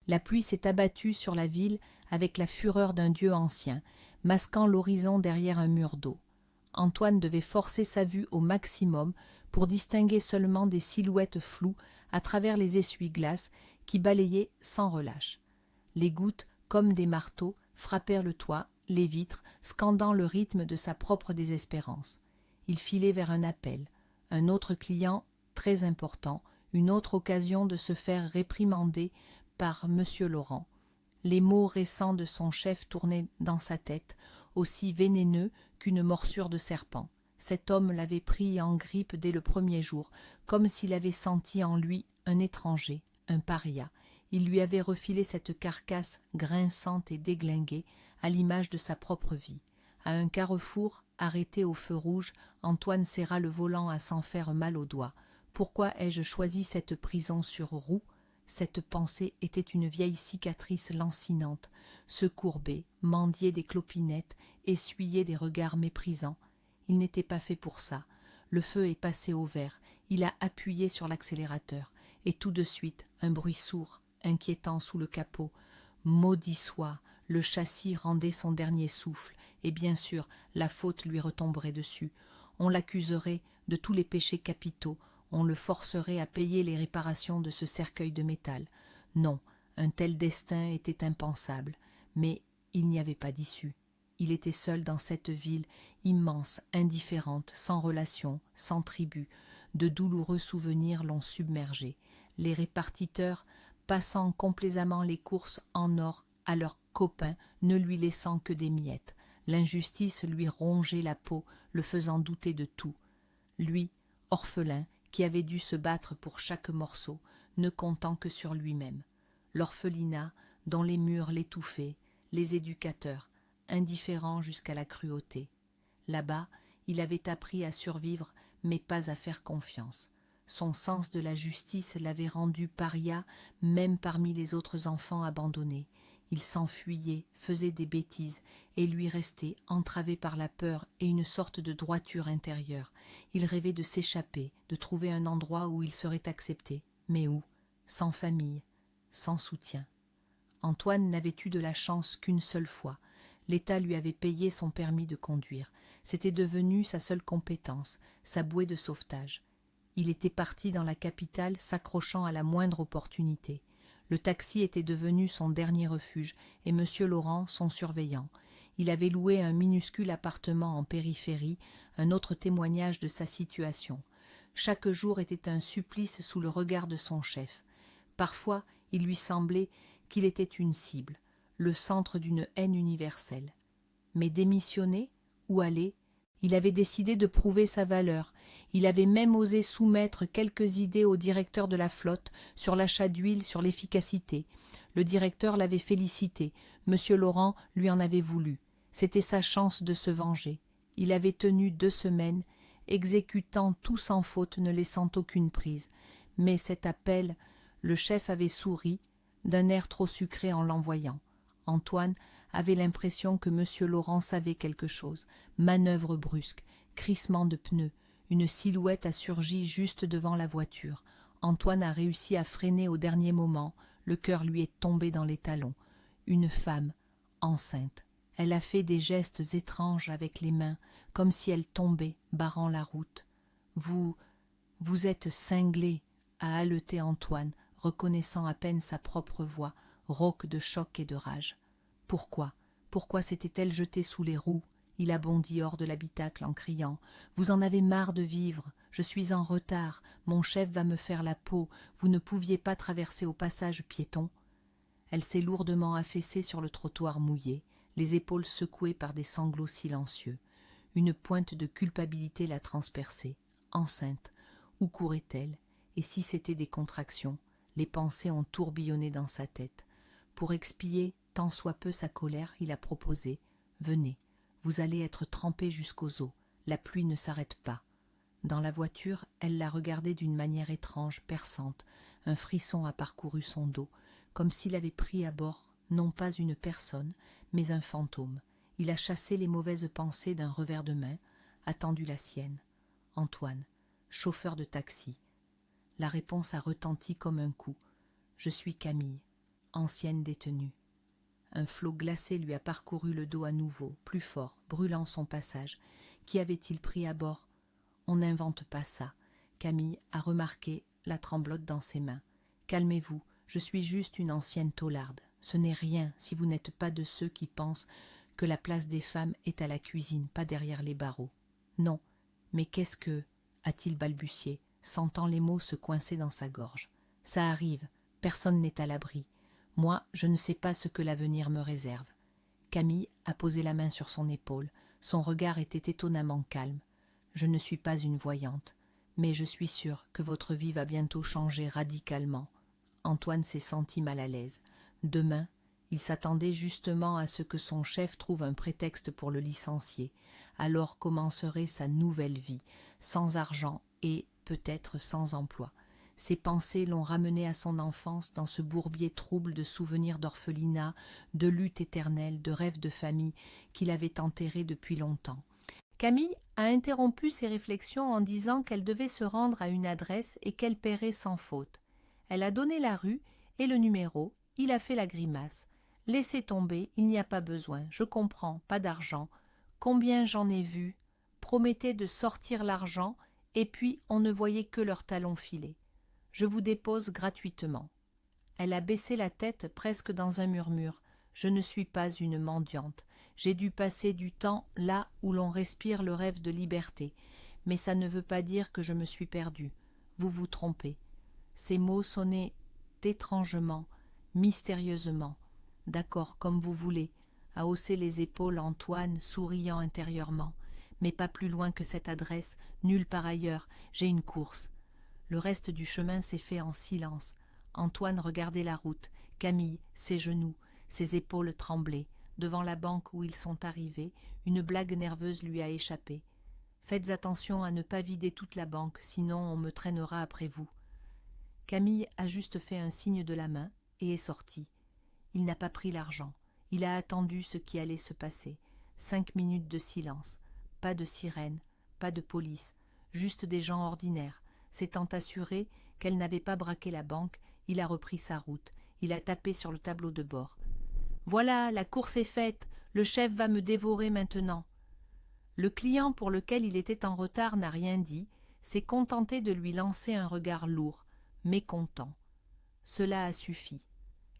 La pluie s'est abattue sur la ville avec la fureur d'un dieu ancien, masquant l'horizon derrière un mur d'eau. Antoine devait forcer sa vue au maximum pour distinguer seulement des silhouettes floues à travers les essuie-glaces qui balayaient sans relâche. Les gouttes, comme des marteaux, frappèrent le toit, les vitres, scandant le rythme de sa propre désespérance. Il filait vers un appel, un autre client très important, une autre occasion de se faire réprimander par M. Laurent. Les mots récents de son chef tournaient dans sa tête, aussi vénéneux qu'une morsure de serpent. Cet homme l'avait pris en grippe dès le premier jour, comme s'il avait senti en lui un étranger, un paria. Il lui avait refilé cette carcasse grinçante et déglinguée, à l'image de sa propre vie. À un carrefour, arrêté au feu rouge, Antoine serra le volant à s'en faire mal aux doigts. Pourquoi ai-je choisi cette prison sur roue? Cette pensée était une vieille cicatrice lancinante, se courber, mendier des clopinettes, essuyer des regards méprisants. Il n'était pas fait pour ça. Le feu est passé au vert, il a appuyé sur l'accélérateur, et tout de suite, un bruit sourd, inquiétant sous le capot. Maudit soit, le châssis rendait son dernier souffle, et bien sûr, la faute lui retomberait dessus. On l'accuserait de tous les péchés capitaux, on le forcerait à payer les réparations de ce cercueil de métal. Non, un tel destin était impensable, mais il n'y avait pas d'issue. Il était seul dans cette ville, immense, indifférente, sans relation, sans tribu. De douloureux souvenirs l'ont submergé. Les répartiteurs, passant complaisamment les courses en or à leurs copains, ne lui laissant que des miettes. L'injustice lui rongeait la peau, le faisant douter de tout. Lui, orphelin, qui avait dû se battre pour chaque morceau, ne comptant que sur lui-même. L'orphelinat, dont les murs l'étouffaient, les éducateurs, indifférents jusqu'à la cruauté. Là-bas, il avait appris à survivre, mais pas à faire confiance. Son sens de la justice l'avait rendu paria même parmi les autres enfants abandonnés. Il s'enfuyait, faisait des bêtises, et lui restait, entravé par la peur et une sorte de droiture intérieure. Il rêvait de s'échapper, de trouver un endroit où il serait accepté. Mais où? Sans famille, sans soutien. Antoine n'avait eu de la chance qu'une seule fois. L'État lui avait payé son permis de conduire. C'était devenu sa seule compétence, sa bouée de sauvetage. Il était parti dans la capitale, s'accrochant à la moindre opportunité. Le taxi était devenu son dernier refuge, et M. Laurent son surveillant. Il avait loué un minuscule appartement en périphérie, un autre témoignage de sa situation. Chaque jour était un supplice sous le regard de son chef. Parfois, il lui semblait qu'il était une cible, le centre d'une haine universelle. Mais démissionner, ou aller, il avait décidé de prouver sa valeur. Il avait même osé soumettre quelques idées au directeur de la flotte sur l'achat d'huile, sur l'efficacité. Le directeur l'avait félicité. M. Laurent lui en avait voulu. C'était sa chance de se venger. Il avait tenu 2 semaines, exécutant tout sans faute, ne laissant aucune prise. Mais cet appel, le chef avait souri, d'un air trop sucré en l'envoyant. Antoine avait l'impression que M. Laurent savait quelque chose. Manœuvre brusque, crissement de pneus, une silhouette a surgi juste devant la voiture. Antoine a réussi à freiner au dernier moment, le cœur lui est tombé dans les talons. Une femme, enceinte. Elle a fait des gestes étranges avec les mains, comme si elle tombait, barrant la route. Vous êtes cinglé, a haleté Antoine, reconnaissant à peine sa propre voix, rauque de choc et de rage. Pourquoi s'était-elle jetée sous les roues? Il a bondi hors de l'habitacle en criant « Vous en avez marre de vivre, je suis en retard, mon chef va me faire la peau, vous ne pouviez pas traverser au passage piéton ?» Elle s'est lourdement affaissée sur le trottoir mouillé, les épaules secouées par des sanglots silencieux. Une pointe de culpabilité l'a transpercée. Enceinte, où courait-elle? Et si c'était des contractions? Les pensées ont tourbillonné dans sa tête. Pour expier tant soit peu sa colère, il a proposé « Venez, vous allez être trempés jusqu'aux os, la pluie ne s'arrête pas. » Dans la voiture, elle l'a regardé d'une manière étrange, perçante. Un frisson a parcouru son dos, comme s'il avait pris à bord non pas une personne, mais un fantôme. Il a chassé les mauvaises pensées d'un revers de main, attendu la sienne. Antoine, chauffeur de taxi. La réponse a retenti comme un coup. « Je suis Camille. » ancienne détenue. Un flot glacé lui a parcouru le dos à nouveau, plus fort, brûlant son passage. Qui avait-il pris à bord? On n'invente pas ça. Camille a remarqué la tremblote dans ses mains. Calmez-vous, je suis juste une ancienne taularde. Ce n'est rien si vous n'êtes pas de ceux qui pensent que la place des femmes est à la cuisine, pas derrière les barreaux. Non, mais qu'est-ce que... a-t-il balbutié, sentant les mots se coincer dans sa gorge. Ça arrive, personne n'est à l'abri. Moi, je ne sais pas ce que l'avenir me réserve. Camille a posé la main sur son épaule. Son regard était étonnamment calme. Je ne suis pas une voyante, mais je suis sûre que votre vie va bientôt changer radicalement. Antoine s'est senti mal à l'aise. Demain, il s'attendait justement à ce que son chef trouve un prétexte pour le licencier. Alors commencerait sa nouvelle vie, sans argent et, peut-être, sans emploi. Ses pensées l'ont ramené à son enfance dans ce bourbier trouble de souvenirs d'orphelinat, de lutte éternelle, de rêves de famille qu'il avait enterrés depuis longtemps. Camille a interrompu ses réflexions en disant qu'elle devait se rendre à une adresse et qu'elle paierait sans faute. Elle a donné la rue et le numéro, il a fait la grimace. « Laissez tomber, il n'y a pas besoin, je comprends, pas d'argent. Combien j'en ai vu, promettez de sortir l'argent, et puis on ne voyait que leurs talons filés. Je vous dépose gratuitement. » Elle a baissé la tête presque dans un murmure. « Je ne suis pas une mendiante. J'ai dû passer du temps là où l'on respire le rêve de liberté. Mais ça ne veut pas dire que je me suis perdue. Vous vous trompez. » Ces mots sonnaient étrangement, mystérieusement. « D'accord, comme vous voulez, » a haussé les épaules Antoine, souriant intérieurement. « Mais pas plus loin que cette adresse, nulle part ailleurs, j'ai une course. » Le reste du chemin s'est fait en silence. Antoine regardait la route, Camille, ses genoux, ses épaules tremblaient. Devant la banque où ils sont arrivés, une blague nerveuse lui a échappé. « Faites attention à ne pas vider toute la banque, sinon on me traînera après vous. » Camille a juste fait un signe de la main et est sorti. Il n'a pas pris l'argent. Il a attendu ce qui allait se passer. 5 minutes de silence. Pas de sirène, pas de police, juste des gens ordinaires. S'étant assuré qu'elle n'avait pas braqué la banque, il a repris sa route. Il a tapé sur le tableau de bord. « Voilà, la course est faite. Le chef va me dévorer maintenant. » Le client pour lequel il était en retard n'a rien dit, s'est contenté de lui lancer un regard lourd, mécontent. Cela a suffi.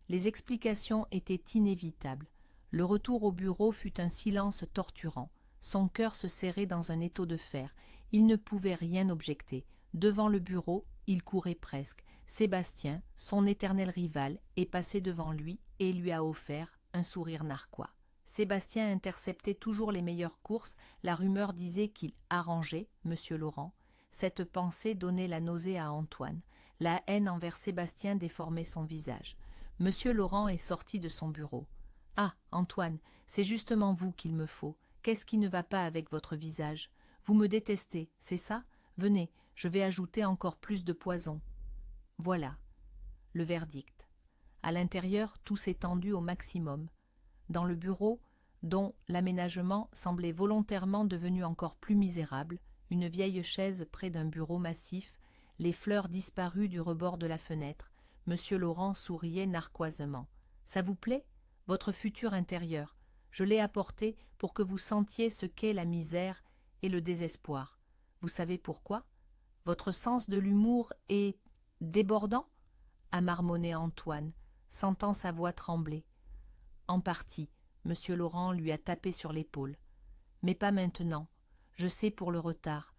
Les explications étaient inévitables. Le retour au bureau fut un silence torturant. Son cœur se serrait dans un étau de fer. Il ne pouvait rien objecter. Devant le bureau, il courait presque. Sébastien, son éternel rival, est passé devant lui et lui a offert un sourire narquois. Sébastien interceptait toujours les meilleures courses. La rumeur disait qu'il arrangeait M. Laurent. Cette pensée donnait la nausée à Antoine. La haine envers Sébastien déformait son visage. M. Laurent est sorti de son bureau. « Ah, Antoine, c'est justement vous qu'il me faut. Qu'est-ce qui ne va pas avec votre visage? Vous me détestez, c'est ça? Venez, je vais ajouter encore plus de poison. » Voilà, le verdict. À l'intérieur, tout s'est tendu au maximum. Dans le bureau, dont l'aménagement semblait volontairement devenu encore plus misérable, une vieille chaise près d'un bureau massif, les fleurs disparues du rebord de la fenêtre, M. Laurent souriait narquoisement. « Ça vous plaît? Votre futur intérieur. Je l'ai apporté pour que vous sentiez ce qu'est la misère et le désespoir. Vous savez pourquoi? Votre sens de l'humour est débordant ?» a marmonné Antoine, sentant sa voix trembler. « En partie. » M. Laurent lui a tapé sur l'épaule. « Mais pas maintenant. Je sais pour le retard.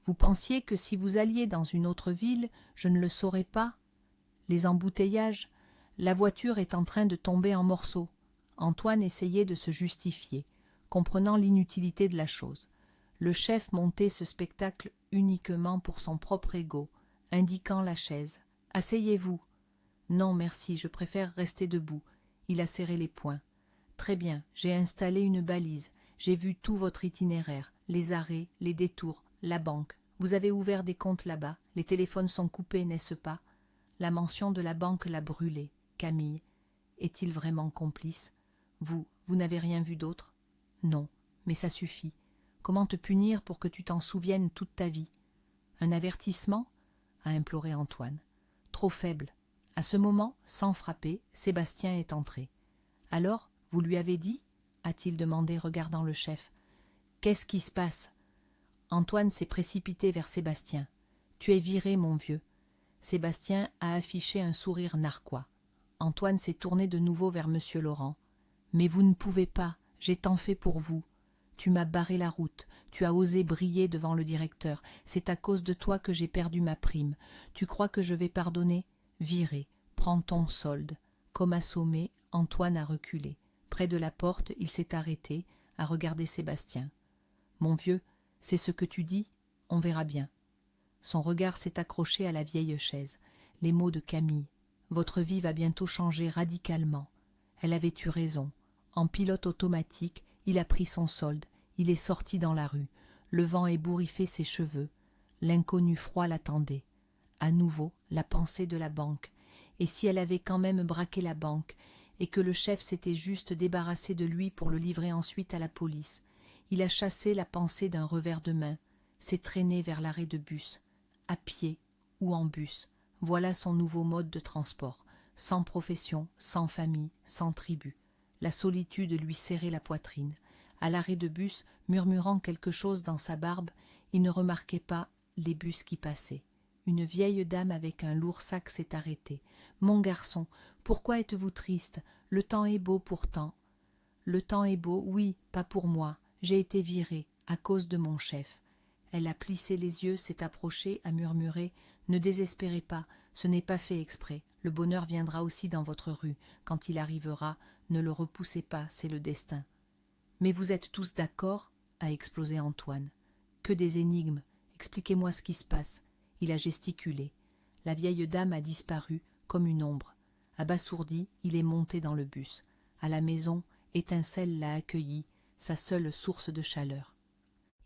Vous pensiez que si vous alliez dans une autre ville, je ne le saurais pas? Les embouteillages, la voiture est en train de tomber en morceaux. » Antoine essayait de se justifier, comprenant l'inutilité de la chose. Le chef montait ce spectacle uniquement pour son propre ego, indiquant la chaise. « Asseyez-vous. »« Non, merci, je préfère rester debout. » Il a serré les poings. « Très bien, j'ai installé une balise. J'ai vu tout votre itinéraire, les arrêts, les détours, la banque. Vous avez ouvert des comptes là-bas. Les téléphones sont coupés, n'est-ce pas? La mention de la banque l'a brûlé. Camille, est-il vraiment complice? Vous n'avez rien vu d'autre? Non, mais ça suffit. Comment te punir pour que tu t'en souviennes toute ta vie? Un avertissement? A imploré Antoine. Trop faible. À ce moment, sans frapper, Sébastien est entré. « Alors, vous lui avez dit ?» a-t-il demandé, regardant le chef. « Qu'est-ce qui se passe ?» Antoine s'est précipité vers Sébastien. « Tu es viré, mon vieux. » Sébastien a affiché un sourire narquois. Antoine s'est tourné de nouveau vers M. Laurent. « Mais vous ne pouvez pas, j'ai tant fait pour vous. Tu m'as barré la route, tu as osé briller devant le directeur, c'est à cause de toi que j'ai perdu ma prime. Tu crois que je vais pardonner ? Viré, prends ton solde. » Comme assommé, Antoine a reculé. Près de la porte, il s'est arrêté, a regardé Sébastien. « Mon vieux, c'est ce que tu dis ? On verra bien. » Son regard s'est accroché à la vieille chaise. Les mots de Camille. « Votre vie va bientôt changer radicalement. » Elle avait eu raison. En pilote automatique, il a pris son solde. Il est sorti dans la rue. Le vent ébouriffait ses cheveux. L'inconnu froid l'attendait. À nouveau, la pensée de la banque. Et si elle avait quand même braqué la banque, et que le chef s'était juste débarrassé de lui pour le livrer ensuite à la police. Il a chassé la pensée d'un revers de main, s'est traîné vers l'arrêt de bus, à pied ou en bus. Voilà son nouveau mode de transport, sans profession, sans famille, sans tribu. La solitude lui serrait la poitrine. À l'arrêt de bus, murmurant quelque chose dans sa barbe, il ne remarquait pas les bus qui passaient. Une vieille dame avec un lourd sac s'est arrêtée. « Mon garçon, pourquoi êtes-vous triste ? Le temps est beau pourtant. »« Le temps est beau, oui, pas pour moi. J'ai été virée, à cause de mon chef. » Elle a plissé les yeux, s'est approchée, a murmuré « Ne désespérez pas, ce n'est pas fait exprès. Le bonheur viendra aussi dans votre rue. Quand il arrivera, ne le repoussez pas, c'est le destin. »« Mais vous êtes tous d'accord ?» a explosé Antoine. « Que des énigmes. Expliquez-moi ce qui se passe. » Il a gesticulé. La vieille dame a disparu, comme une ombre. Abasourdi, il est monté dans le bus. À la maison, Étincelle l'a accueilli, sa seule source de chaleur.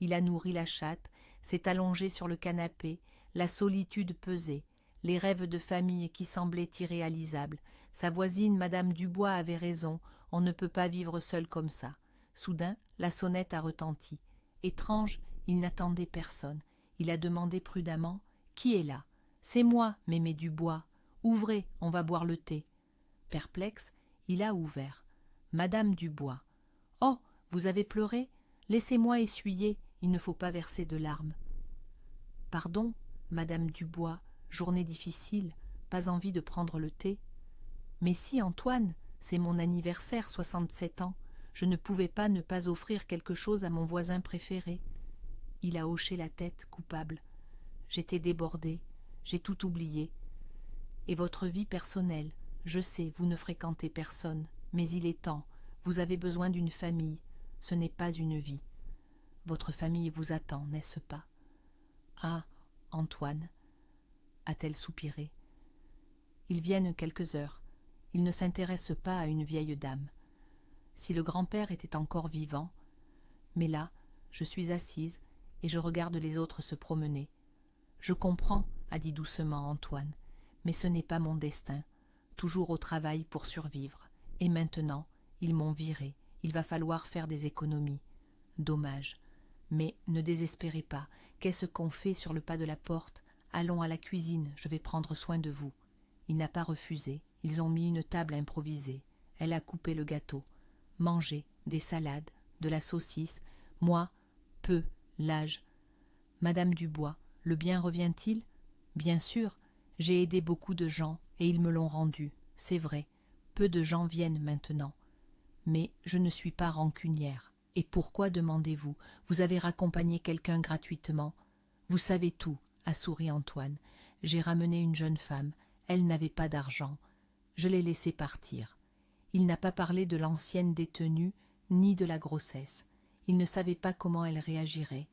Il a nourri la chatte, s'est allongé sur le canapé, la solitude pesait, les rêves de famille qui semblaient irréalisables. Sa voisine, Madame Dubois, avait raison, on ne peut pas vivre seul comme ça. Soudain, la sonnette a retenti. Étrange, il n'attendait personne. Il a demandé prudemment « Qui est là ?»« C'est moi, mémé Dubois. Ouvrez, on va boire le thé. » Perplexe, il a ouvert. Madame Dubois. « Oh, vous avez pleuré ? Laissez-moi essuyer, il ne faut pas verser de larmes. »« Pardon, Madame Dubois, journée difficile, pas envie de prendre le thé. »« Mais si, Antoine, c'est mon anniversaire, 67 ans. Je ne pouvais pas ne pas offrir quelque chose à mon voisin préféré. » Il a hoché la tête, coupable. « J'étais débordée, j'ai tout oublié. Et votre vie personnelle, je sais, vous ne fréquentez personne, mais il est temps, vous avez besoin d'une famille, ce n'est pas une vie. Votre famille vous attend, n'est-ce pas ? » ?»« Ah, Antoine, » a-t-elle soupiré. Ils viennent quelques heures. Ils ne s'intéressent pas à une vieille dame. Si le grand-père était encore vivant, mais là, je suis assise et je regarde les autres se promener. « Je comprends, » a dit doucement Antoine, « mais ce n'est pas mon destin. Toujours au travail pour survivre. Et maintenant, ils m'ont viré. Il va falloir faire des économies. Dommage. Mais ne désespérez pas. Qu'est-ce qu'on fait sur le pas de la porte ? Allons à la cuisine, je vais prendre soin de vous. » Il n'a pas refusé. Ils ont mis une table improvisée. Elle a coupé le gâteau. Mangé, des salades, de la saucisse. Moi, peu, l'âge. Madame Dubois, le bien revient-il ? Bien sûr, j'ai aidé beaucoup de gens et ils me l'ont rendu, c'est vrai. Peu de gens viennent maintenant. Mais je ne suis pas rancunière. Et pourquoi, demandez-vous ? Vous avez raccompagné quelqu'un gratuitement. Vous savez tout, a souri Antoine. J'ai ramené une jeune femme. Elle n'avait pas d'argent. Je l'ai laissée partir. Il n'a pas parlé de l'ancienne détenue, ni de la grossesse. Il ne savait pas comment elle réagirait.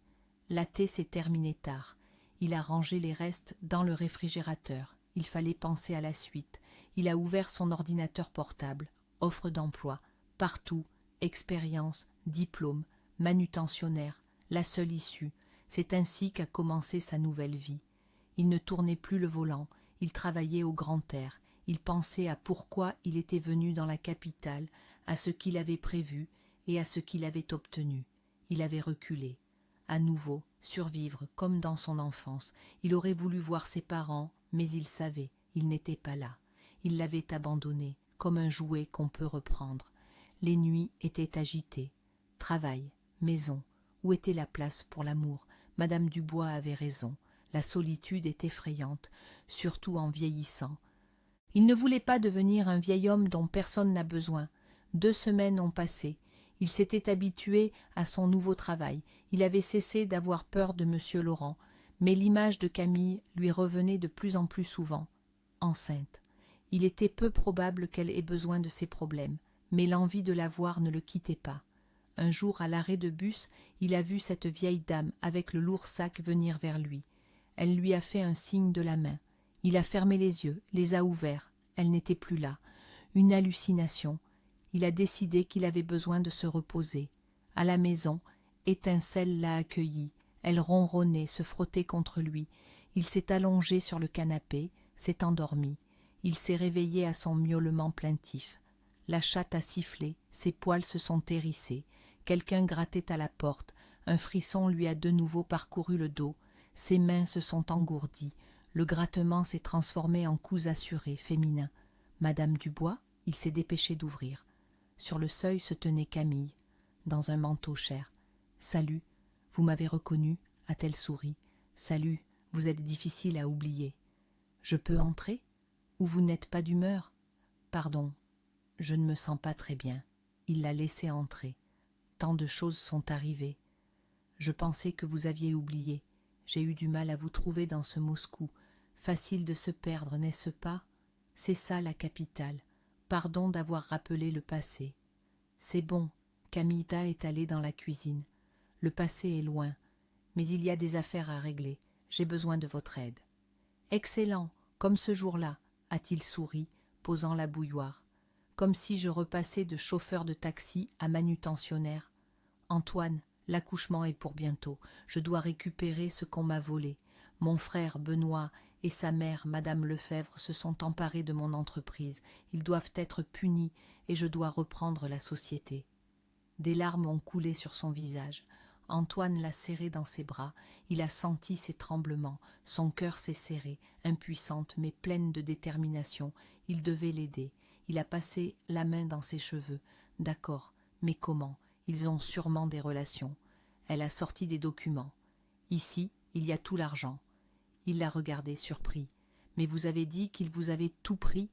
La thé s'est terminée tard. Il a rangé les restes dans le réfrigérateur. Il fallait penser à la suite. Il a ouvert son ordinateur portable. Offre d'emploi. Partout. Expérience, diplôme, manutentionnaire. La seule issue. C'est ainsi qu'a commencé sa nouvelle vie. Il ne tournait plus le volant. Il travaillait au grand air. Il pensait à pourquoi il était venu dans la capitale, à ce qu'il avait prévu et à ce qu'il avait obtenu. Il avait reculé. À nouveau, survivre comme dans son enfance. Il aurait voulu voir ses parents, mais il savait, ils n'étaient pas là. Il l'avait abandonnée, comme un jouet qu'on peut reprendre. Les nuits étaient agitées. Travail, maison, où était la place pour l'amour? Madame Dubois avait raison. La solitude est effrayante, surtout en vieillissant. Il ne voulait pas devenir un vieil homme dont personne n'a besoin. 2 semaines ont passé. Il s'était habitué à son nouveau travail. Il avait cessé d'avoir peur de M. Laurent. Mais l'image de Camille lui revenait de plus en plus souvent. Enceinte. Il était peu probable qu'elle ait besoin de ses problèmes, mais l'envie de la voir ne le quittait pas. Un jour, à l'arrêt de bus, il a vu cette vieille dame avec le lourd sac venir vers lui. Elle lui a fait un signe de la main. Il a fermé les yeux, les a ouverts. Elle n'était plus là. Une hallucination. Il a décidé qu'il avait besoin de se reposer. À la maison, Étincelle l'a accueilli. Elle ronronnait, se frottait contre lui. Il s'est allongé sur le canapé, s'est endormi. Il s'est réveillé à son miaulement plaintif. La chatte a sifflé, ses poils se sont hérissés. Quelqu'un grattait à la porte. Un frisson lui a de nouveau parcouru le dos. Ses mains se sont engourdies. Le grattement s'est transformé en coups assurés, féminins. Madame Dubois, il s'est dépêché d'ouvrir. Sur le seuil se tenait Camille, dans un manteau cher. « Salut, vous m'avez reconnu ?» a-t-elle souri. « Salut, vous êtes difficile à oublier. »« Je peux entrer ? Ou vous n'êtes pas d'humeur ? » ?»« Pardon, je ne me sens pas très bien. » Il l'a laissé entrer. « Tant de choses sont arrivées. Je pensais que vous aviez oublié. J'ai eu du mal à vous trouver dans ce Moscou. Facile de se perdre, n'est-ce pas? C'est ça la capitale. Pardon d'avoir rappelé le passé. » « C'est bon. » Camilla est allée dans la cuisine. « Le passé est loin, mais il y a des affaires à régler. J'ai besoin de votre aide. »« Excellent, comme ce jour-là, » a-t-il souri, posant la bouilloire. « Comme si je repassais de chauffeur de taxi à manutentionnaire. Antoine, l'accouchement est pour bientôt. Je dois récupérer ce qu'on m'a volé. Mon frère Benoît et sa mère, Madame Lefebvre, se sont emparés de mon entreprise. Ils doivent être punis et je dois reprendre la société. » Des larmes ont coulé sur son visage. Antoine l'a serré dans ses bras. Il a senti ses tremblements. Son cœur s'est serré, impuissante mais pleine de détermination. Il devait l'aider. Il a passé la main dans ses cheveux. D'accord, mais comment? Ils ont sûrement des relations. Elle a sorti des documents. Ici, il y a tout l'argent. Il l'a regardé, surpris. « Mais vous avez dit qu'ils vous avaient tout pris ?» ?»«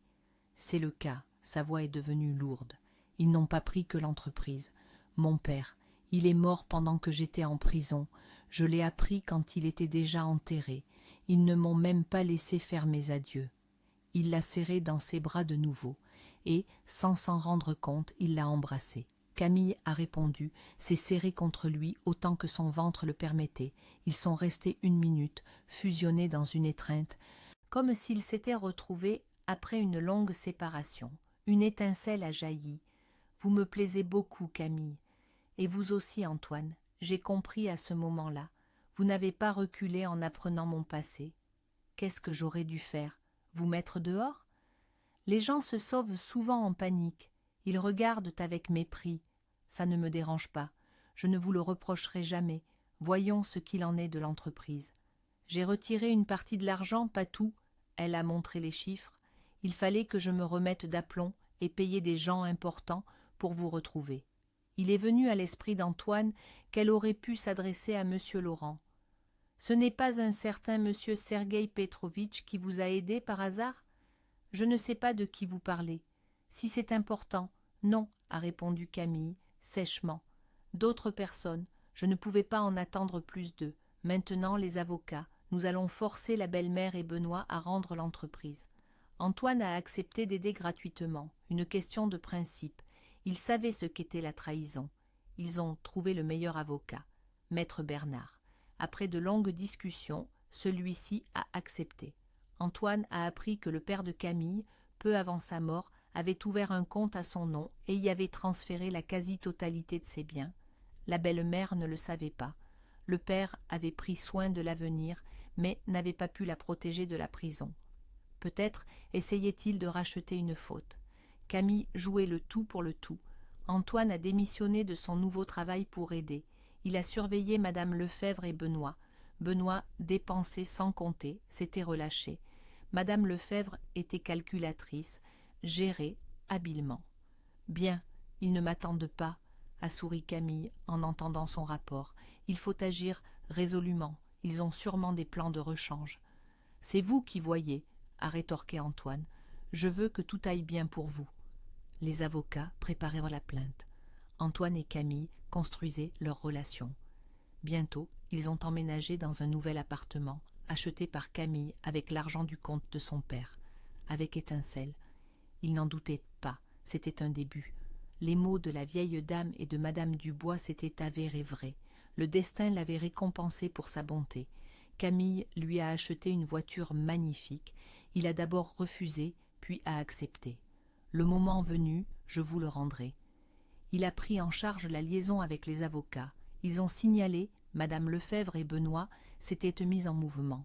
C'est le cas. » Sa voix est devenue lourde. « Ils n'ont pas pris que l'entreprise. Mon père, il est mort pendant que j'étais en prison. Je l'ai appris quand il était déjà enterré. Ils ne m'ont même pas laissé faire mes adieux. » Il l'a serré dans ses bras de nouveau, et, sans s'en rendre compte, il l'a embrassé. Camille a répondu, s'est serrée contre lui autant que son ventre le permettait. Ils sont restés 1 minute, fusionnés dans une étreinte, comme s'ils s'étaient retrouvés après une longue séparation. Une étincelle a jailli. « Vous me plaisez beaucoup, Camille. Et vous aussi, Antoine. J'ai compris à ce moment-là. Vous n'avez pas reculé en apprenant mon passé. Qu'est-ce que j'aurais dû faire? Vous mettre dehors? Les gens se sauvent souvent en panique. Ils regardent avec mépris. Ça ne me dérange pas. Je ne vous le reprocherai jamais. Voyons ce qu'il en est de l'entreprise. J'ai retiré une partie de l'argent, pas tout. » Elle a montré les chiffres. « Il fallait que je me remette d'aplomb et payer des gens importants pour vous retrouver. » Il est venu à l'esprit d'Antoine qu'elle aurait pu s'adresser à M. Laurent. « Ce n'est pas un certain M. Sergueï Petrovitch qui vous a aidé par hasard? Je ne sais pas de qui vous parlez. Si c'est important, non, » a répondu Camille, sèchement. « D'autres personnes, je ne pouvais pas en attendre plus d'eux. Maintenant, les avocats, nous allons forcer la belle-mère et Benoît à rendre l'entreprise. » Antoine a accepté d'aider gratuitement, une question de principe. Il savait ce qu'était la trahison. Ils ont trouvé le meilleur avocat, Maître Bernard. Après de longues discussions, celui-ci a accepté. Antoine a appris que le père de Camille, peu avant sa mort, avait ouvert un compte à son nom et y avait transféré la quasi-totalité de ses biens. La belle-mère ne le savait pas. Le père avait pris soin de l'avenir, mais n'avait pas pu la protéger de la prison. Peut-être essayait-il de racheter une faute. Camille jouait le tout pour le tout. Antoine a démissionné de son nouveau travail pour aider. Il a surveillé Madame Lefebvre et Benoît. Benoît dépensait sans compter, s'était relâché. Madame Lefèvre était calculatrice, gérait habilement. « Bien, ils ne m'attendent pas, » a souri Camille en entendant son rapport. « Il faut agir résolument, ils ont sûrement des plans de rechange. »« C'est vous qui voyez, » a rétorqué Antoine. « Je veux que tout aille bien pour vous. » Les avocats préparèrent la plainte. Antoine et Camille construisaient leur relation. Bientôt, ils ont emménagé dans un nouvel appartement, acheté par Camille avec l'argent du compte de son père, avec étincelle. Il n'en doutait pas, c'était un début. Les mots de la vieille dame et de madame Dubois s'étaient avérés vrais. Le destin l'avait récompensé pour sa bonté. Camille lui a acheté une voiture magnifique. Il a d'abord refusé, puis a accepté. Le moment venu, je vous le rendrai. Il a pris en charge la liaison avec les avocats. Ils ont signalé, madame Lefèvre et Benoît s'étaient mis en mouvement.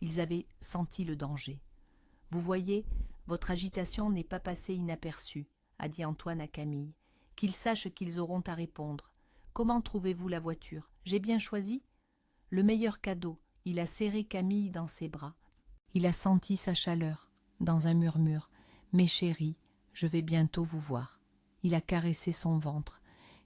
Ils avaient senti le danger. « Vous voyez, votre agitation n'est pas passée inaperçue, » a dit Antoine à Camille. « Qu'ils sachent qu'ils auront à répondre. Comment trouvez-vous la voiture? J'ai bien choisi ?» Le meilleur cadeau. Il a serré Camille dans ses bras. Il a senti sa chaleur, dans un murmure. « Mes chéris, je vais bientôt vous voir. » Il a caressé son ventre.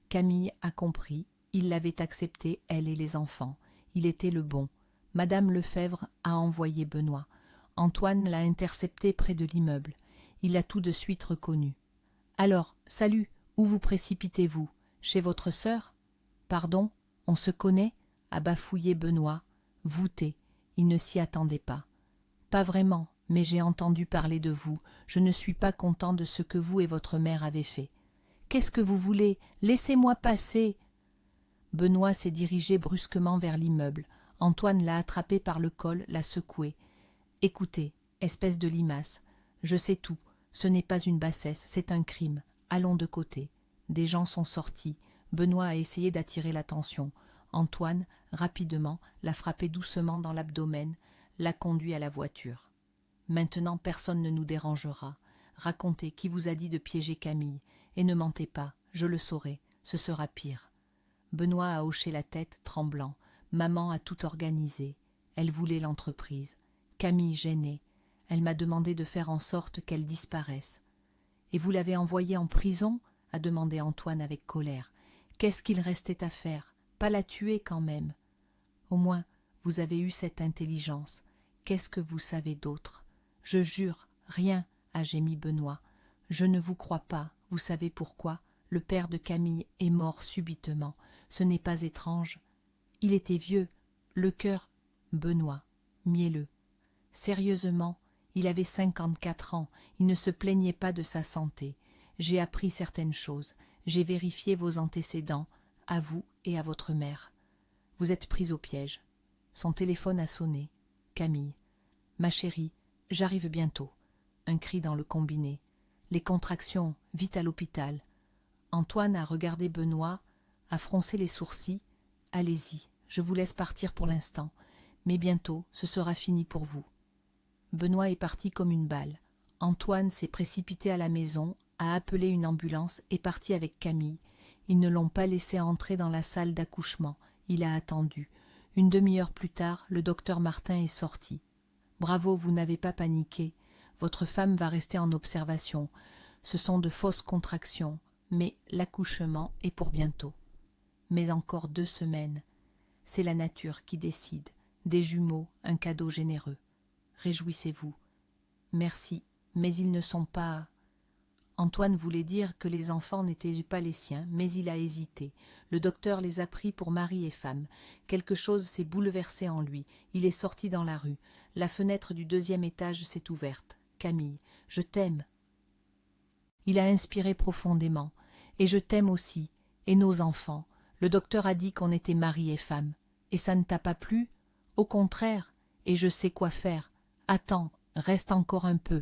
Camille a compris. Il l'avait accepté, elle et les enfants. Il était le bon. Madame Lefèvre a envoyé Benoît. Antoine l'a intercepté près de l'immeuble. Il l'a tout de suite reconnu. « Alors, salut, où vous précipitez-vous? Chez votre sœur? »« Pardon, on se connaît ?» a bafouillé Benoît, voûté. Il ne s'y attendait pas. « Pas vraiment, mais j'ai entendu parler de vous. Je ne suis pas content de ce que vous et votre mère avez fait. »« Qu'est-ce que vous voulez? Laissez-moi passer !» Benoît s'est dirigé brusquement vers l'immeuble. Antoine l'a attrapé par le col, l'a secoué. « Écoutez, espèce de limace, je sais tout. Ce n'est pas une bassesse, c'est un crime. Allons de côté. » Des gens sont sortis. Benoît a essayé d'attirer l'attention. Antoine, rapidement, l'a frappé doucement dans l'abdomen, l'a conduit à la voiture. « Maintenant, personne ne nous dérangera. Racontez qui vous a dit de piéger Camille. Et ne mentez pas, je le saurai, ce sera pire. » Benoît a hoché la tête, tremblant. Maman a tout organisé. Elle voulait l'entreprise. Camille gênée. Elle m'a demandé de faire en sorte qu'elle disparaisse. « Et vous l'avez envoyée en prison ?» a demandé Antoine avec colère. « Qu'est-ce qu'il restait à faire? Pas la tuer quand même. » « Au moins, vous avez eu cette intelligence. Qu'est-ce que vous savez d'autre? »« Je jure, rien, » a gémi Benoît. « Je ne vous crois pas. Vous savez pourquoi? Le père de Camille est mort subitement. Ce n'est pas étrange. Il était vieux, le cœur... » Benoît, mielleux. Sérieusement, il avait 54 ans, il ne se plaignait pas de sa santé. J'ai appris certaines choses, j'ai vérifié vos antécédents, à vous et à votre mère. Vous êtes prise au piège. Son téléphone a sonné. Camille. « Ma chérie, j'arrive bientôt. » Un cri dans le combiné. « Les contractions, vite à l'hôpital. » Antoine a regardé Benoît, a froncé les sourcils. « Allez-y, je vous laisse partir pour l'instant, mais bientôt ce sera fini pour vous. » Benoît est parti comme une balle. Antoine s'est précipité à la maison, a appelé une ambulance et parti avec Camille. Ils ne l'ont pas laissé entrer dans la salle d'accouchement. Il a attendu. Une demi-heure plus tard, le docteur Martin est sorti. « Bravo, vous n'avez pas paniqué. Votre femme va rester en observation. Ce sont de fausses contractions, mais l'accouchement est pour bientôt. Mais encore 2 semaines. C'est la nature qui décide. Des jumeaux, un cadeau généreux. Réjouissez-vous. Merci, mais ils ne sont pas... » Antoine voulait dire que les enfants n'étaient pas les siens, mais il a hésité. Le docteur les a pris pour mari et femme. Quelque chose s'est bouleversé en lui. Il est sorti dans la rue. La fenêtre du 2e étage s'est ouverte. « Camille, je t'aime. » Il a inspiré profondément. « Et je t'aime aussi. Et nos enfants. Le docteur a dit qu'on était mari et femme. Et ça ne t'a pas plu? Au contraire. Et je sais quoi faire. Attends, reste encore un peu. »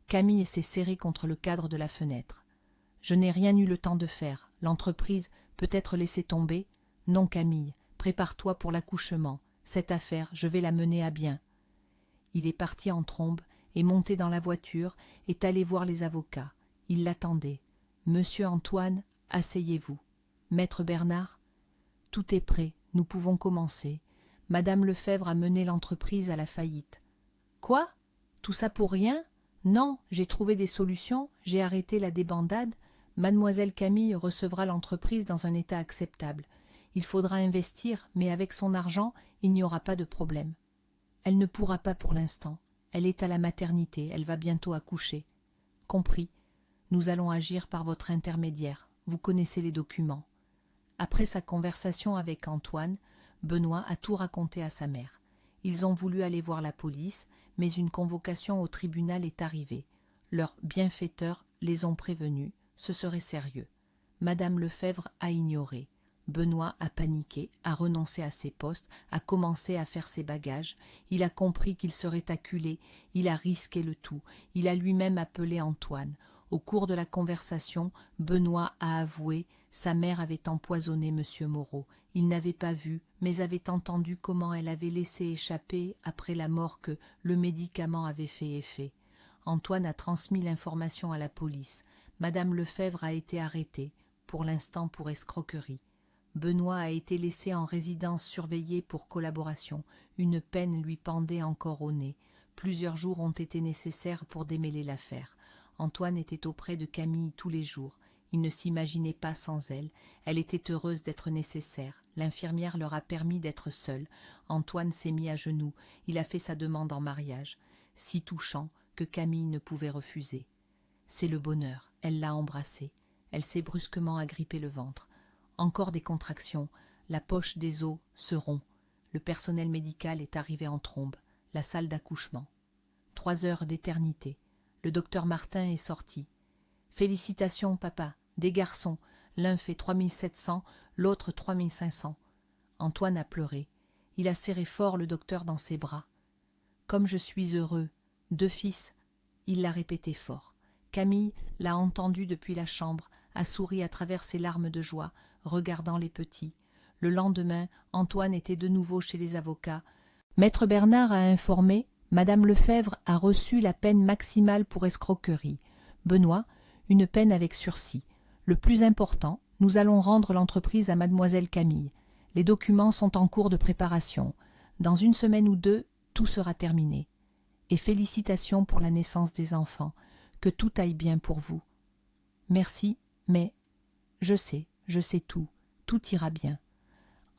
Camille s'est serrée contre le cadre de la fenêtre. « Je n'ai rien eu le temps de faire. L'entreprise peut être laissée tomber? Non, Camille, prépare-toi pour l'accouchement. Cette affaire, je vais la mener à bien. » Il est parti en trombe, est monté dans la voiture, est allé voir les avocats. Il l'attendait. « Monsieur Antoine, asseyez-vous. Maître Bernard, tout est prêt, nous pouvons commencer. Madame Lefèvre a mené l'entreprise à la faillite. »« Quoi ? Tout ça pour rien? Non, j'ai trouvé des solutions, j'ai arrêté la débandade. Mademoiselle Camille recevra l'entreprise dans un état acceptable. Il faudra investir, mais avec son argent, il n'y aura pas de problème. Elle ne pourra pas pour l'instant. Elle est à la maternité, elle va bientôt accoucher. Compris. Nous allons agir par votre intermédiaire. Vous connaissez les documents. Après sa conversation avec Antoine, Benoît a tout raconté à sa mère. Ils ont voulu aller voir la police, mais une convocation au tribunal est arrivée. Leurs bienfaiteurs les ont prévenus, ce serait sérieux. Madame Lefebvre a ignoré. Benoît a paniqué, a renoncé à ses postes, a commencé à faire ses bagages. Il a compris qu'il serait acculé, il a risqué le tout. Il a lui-même appelé Antoine. Au cours de la conversation, Benoît a avoué sa mère avait empoisonné M. Moreau. Il n'avait pas vu, mais avait entendu comment elle avait laissé échapper, après la mort, que le médicament avait fait effet. Antoine a transmis l'information à la police. Madame Lefebvre a été arrêtée, pour l'instant pour escroquerie. Benoît a été laissé en résidence surveillée pour collaboration. Une peine lui pendait encore au nez. Plusieurs jours ont été nécessaires pour démêler l'affaire. Antoine était auprès de Camille tous les jours. Il ne s'imaginait pas sans elle. Elle était heureuse d'être nécessaire. L'infirmière leur a permis d'être seuls. Antoine s'est mis à genoux. Il a fait sa demande en mariage. Si touchant que Camille ne pouvait refuser. C'est le bonheur. Elle l'a embrassé. Elle s'est brusquement agrippé le ventre. Encore des contractions. La poche des os se rompt. Le personnel médical est arrivé en trombe. La salle d'accouchement. 3 heures d'éternité. Le docteur Martin est sorti. « Félicitations, papa. Des garçons. L'un fait 3700, l'autre 3500. » Antoine a pleuré. Il a serré fort le docteur dans ses bras. « Comme je suis heureux. 2 fils. » Il l'a répété fort. Camille l'a entendu depuis la chambre, a souri à travers ses larmes de joie, regardant les petits. Le lendemain, Antoine était de nouveau chez les avocats. Maître Bernard a informé, Madame Lefebvre a reçu la peine maximale pour escroquerie. Benoît, une peine avec sursis. Le plus important, nous allons rendre l'entreprise à Mademoiselle Camille. Les documents sont en cours de préparation. Dans 1 semaine ou 2, tout sera terminé. Et félicitations pour la naissance des enfants. Que tout aille bien pour vous. Merci, mais je sais tout. Tout ira bien.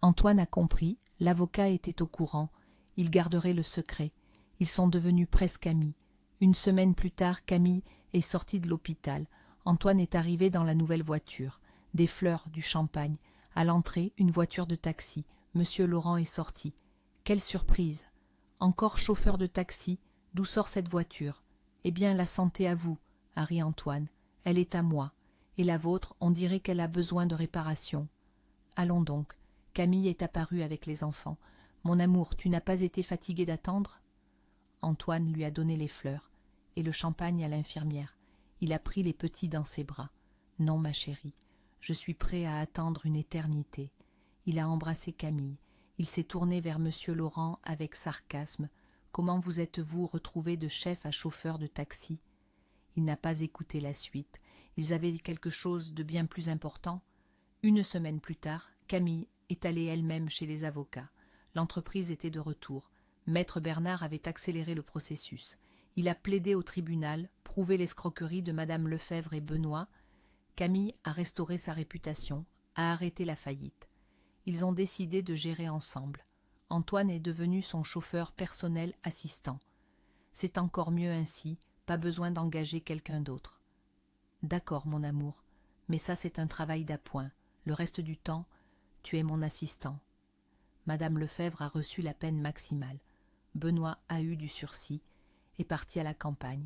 Antoine a compris, l'avocat était au courant. Il garderait le secret. Ils sont devenus presque amis. 1 semaine plus tard, Camille est sortie de l'hôpital. Antoine est arrivé dans la nouvelle voiture. Des fleurs, du champagne. À l'entrée, une voiture de taxi. Monsieur Laurent est sorti. Quelle surprise! Encore chauffeur de taxi. D'où sort cette voiture? Eh bien, la santé à vous, a ri Antoine. Elle est à moi. Et la vôtre, on dirait qu'elle a besoin de réparation. Allons donc. Camille est apparue avec les enfants. Mon amour, tu n'as pas été fatigué d'attendre? Antoine lui a donné les fleurs et le champagne à l'infirmière. Il a pris les petits dans ses bras. Non, ma chérie, je suis prêt à attendre une éternité. Il a embrassé Camille. Il s'est tourné vers monsieur Laurent avec sarcasme. Comment vous êtes-vous retrouvé de chef à chauffeur de taxi? Il n'a pas écouté la suite. Ils avaient quelque chose de bien plus important. 1 semaine plus tard, Camille est allée elle-même chez les avocats. L'entreprise était de retour. Maître Bernard avait accéléré le processus. Il a plaidé au tribunal, prouvé l'escroquerie de Madame Lefebvre et Benoît. Camille a restauré sa réputation, a arrêté la faillite. Ils ont décidé de gérer ensemble. Antoine est devenu son chauffeur personnel assistant. C'est encore mieux ainsi, pas besoin d'engager quelqu'un d'autre. D'accord, mon amour, mais ça c'est un travail d'appoint. Le reste du temps, tu es mon assistant. Madame Lefebvre a reçu la peine maximale. Benoît a eu du sursis, est parti à la campagne.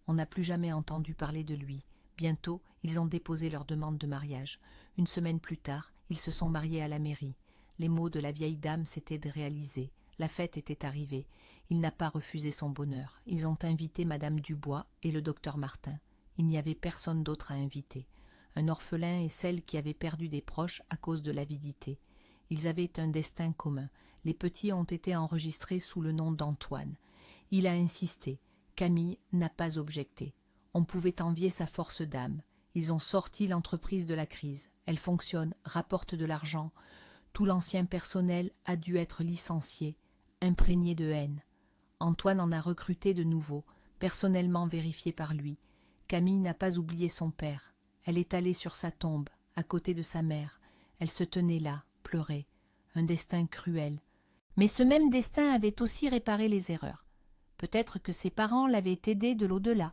On n'a plus jamais entendu parler de lui. Bientôt, ils ont déposé leur demande de mariage. 1 semaine plus tard, ils se sont mariés à la mairie. Les mots de la vieille dame s'étaient réalisés. La fête était arrivée. Il n'a pas refusé son bonheur. Ils ont invité Madame Dubois et le docteur Martin. Il n'y avait personne d'autre à inviter. Un orphelin et celle qui avait perdu des proches à cause de l'avidité. Ils avaient un destin commun. Les petits ont été enregistrés sous le nom d'Antoine. Il a insisté. Camille n'a pas objecté. On pouvait envier sa force d'âme. Ils ont sorti l'entreprise de la crise. Elle fonctionne, rapporte de l'argent. Tout l'ancien personnel a dû être licencié, imprégné de haine. Antoine en a recruté de nouveaux. personnellement vérifié par lui. Camille n'a pas oublié son père. Elle est allée sur sa tombe, à côté de sa mère. Elle se tenait là, pleurait. Un destin cruel. Mais ce même destin avait aussi réparé les erreurs. Peut-être que ses parents l'avaient aidée de l'au-delà.